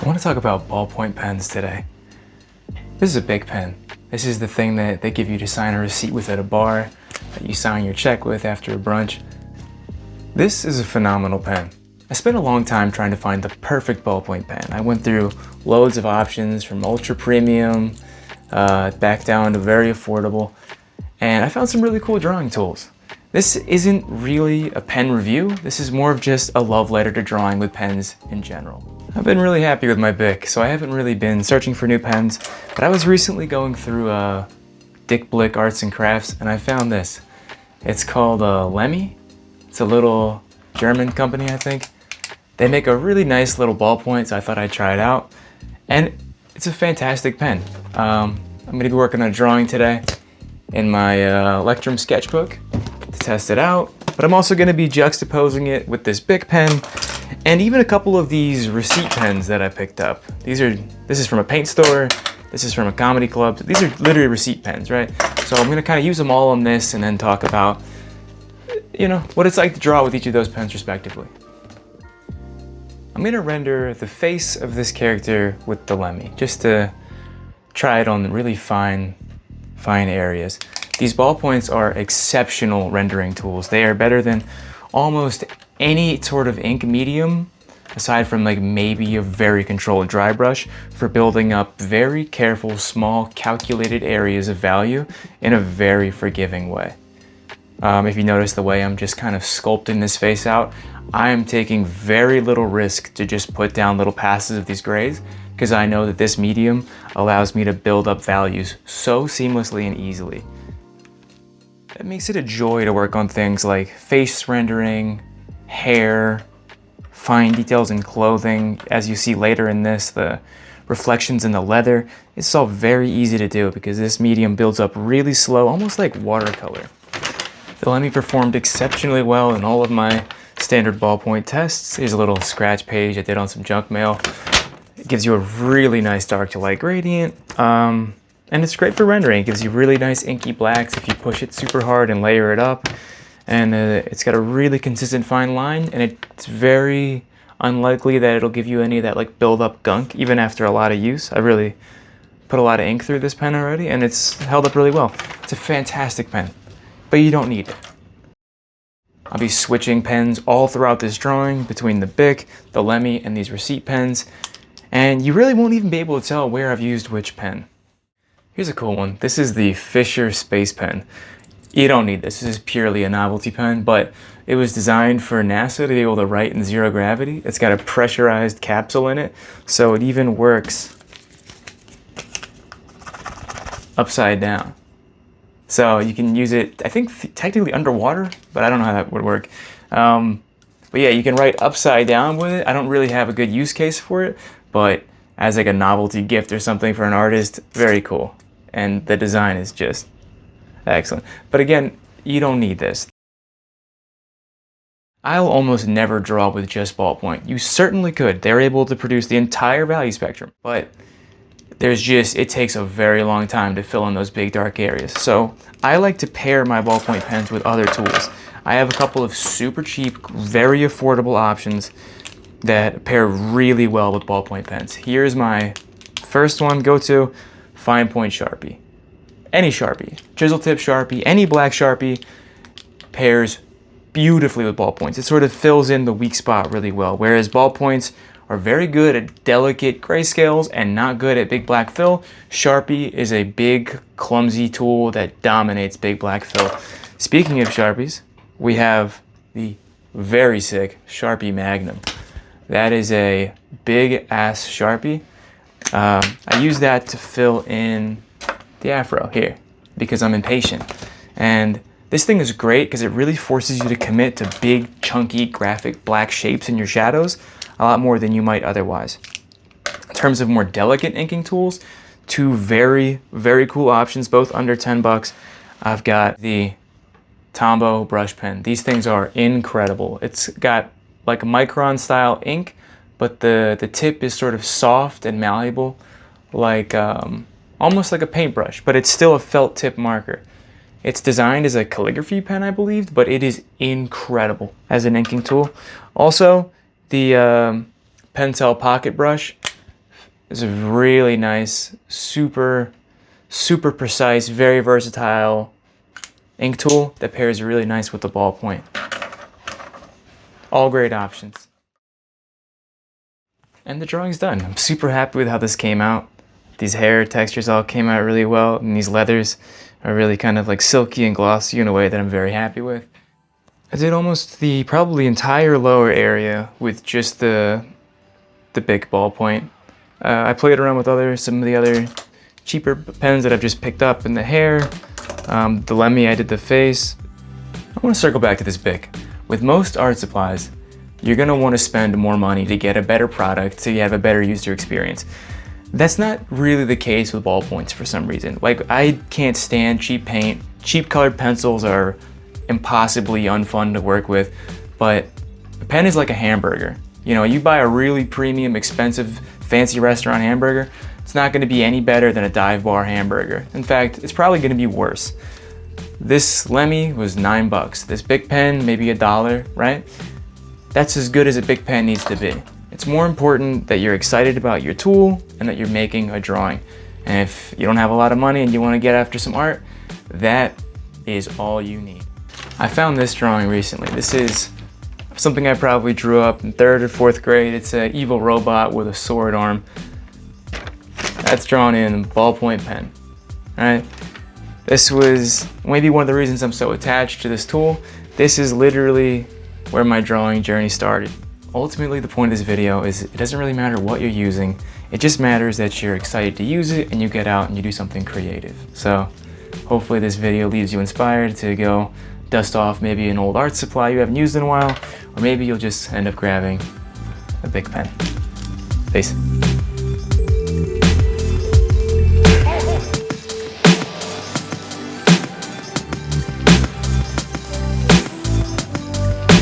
want to talk about ballpoint pens today. This is a Bic Pen. This is the thing that they give you to sign a receipt with at a bar, that you sign your check with after a brunch. This is a phenomenal pen. I spent a long time trying to find the perfect ballpoint pen. I went through loads of options from ultra premium back down to very affordable, and I found some really cool drawing tools. This isn't really a pen review. This is more of just a love letter to drawing with pens in general. I've been really happy with my Bic, so I haven't really been searching for new pens, but I was recently going through Dick Blick Arts and Crafts, and I found this. It's called Lamy. It's a little German company, I think. They make a really nice little ballpoint, so I thought I'd try it out. And it's a fantastic pen. I'm gonna be working on a drawing today in my Electrum sketchbook to test it out, but I'm also gonna be juxtaposing it with this Bic pen and even a couple of these receipt pens that I picked up. This is from a paint store, this is from a comedy club. These are literally receipt pens, right? So I'm gonna kind of use them all on this and then talk about, you know, what it's like to draw with each of those pens respectively. I'm gonna render the face of this character with the Lamy, just to try it on really fine areas. These ballpoints are exceptional rendering tools. They are better than almost any sort of ink medium, aside from like maybe a very controlled dry brush, for building up very careful, small, calculated areas of value in a very forgiving way. If you notice the way I'm just kind of sculpting this face out, I am taking very little risk to just put down little passes of these grays, because I know that this medium allows me to build up values so seamlessly and easily. It makes it a joy to work on things like face rendering, hair, fine details in clothing. As you see later in this, the reflections in the leather, it's all very easy to do because this medium builds up really slow, almost like watercolor. The Lamy performed exceptionally well in all of my standard ballpoint tests. Here's a little scratch page I did on some junk mail. It gives you a really nice dark to light gradient, and it's great for rendering. It gives you really nice inky blacks if you push it super hard and layer it up. And it's got a really consistent fine line, and it's very unlikely that it'll give you any of that like build up gunk even after a lot of use. I really put a lot of ink through this pen already, and it's held up really well. It's a fantastic pen, but you don't need it. I'll be switching pens all throughout this drawing between the Bic, the Lamy, and these receipt pens, and you really won't even be able to tell where I've used which pen. Here's a cool one. This is the Fisher Space Pen. You don't need this. This is purely a novelty pen, but it was designed for NASA to be able to write in zero gravity. It's got a pressurized capsule in it, so it even works upside down. So you can use it, I think, technically underwater, but I don't know how that would work. But yeah, you can write upside down with it. I don't really have a good use case for it, but as like a novelty gift or something for an artist, very cool. And the design is just excellent. But again, you don't need this. I'll almost never draw with just ballpoint. You certainly could. They're able to produce the entire value spectrum, but it takes a very long time to fill in those big dark areas. So I like to pair my ballpoint pens with other tools. I have a couple of super cheap, very affordable options that pair really well with ballpoint pens. Here's my first one, go-to, fine point Sharpie. Any Sharpie, chisel tip Sharpie, any black Sharpie pairs beautifully with ballpoints. It sort of fills in the weak spot really well, whereas ballpoints are very good at delicate grayscales and not good at big black fill. Sharpie is a big, clumsy tool that dominates big black fill. Speaking of Sharpies, we have the very sick Sharpie Magnum. That is a big ass Sharpie. I use that to fill in the afro here because I'm impatient. And this thing is great because it really forces you to commit to big, chunky, graphic black shapes in your shadows a lot more than you might otherwise. In terms of more delicate inking tools, two very, very cool options, both under 10 bucks. I've got the Tombow brush pen. These things are incredible. It's got like a micron style ink, but the tip is sort of soft and malleable, like almost like a paintbrush, but it's still a felt tip marker. It's designed as a calligraphy pen, I believe, but it is incredible as an inking tool. Also, the Pentel pocket brush It's a really nice, super precise, very versatile ink tool that pairs really nice with the ballpoint. All great options. And the drawing's done. I'm super happy with how this came out. These hair textures all came out really well, and these leathers are really kind of like silky and glossy in a way that I'm very happy with. I did almost the probably entire lower area with just the Bic ballpoint. I played around with some of the other cheaper pens that I've just picked up in the hair. The Lamy, I did the face. I want to circle back to this Bic. With most art supplies, you're going to want to spend more money to get a better product, so you have a better user experience. That's not really the case with ballpoints for some reason. Like, I can't stand cheap paint. Cheap colored pencils are impossibly unfun to work with, but a pen is like a hamburger. You know, you buy a really premium, expensive, fancy restaurant hamburger, it's not going to be any better than a dive bar hamburger. In fact, it's probably going to be worse. This Lamy was $9. This Bic pen, maybe $1, right? That's as good as a Bic pen needs to be. It's more important that you're excited about your tool and that you're making a drawing. And if you don't have a lot of money and you want to get after some art, that is all you need. I found this drawing recently. This is something I probably drew up in 3rd or 4th grade. It's an evil robot with a sword arm. That's drawn in ballpoint pen, right? This was maybe one of the reasons I'm so attached to this tool. This is literally where my drawing journey started. Ultimately, the point of this video is it doesn't really matter what you're using. It just matters that you're excited to use it and you get out and you do something creative. So hopefully this video leaves you inspired to go dust off maybe an old art supply you haven't used in a while, or maybe you'll just end up grabbing a Bic pen. Peace.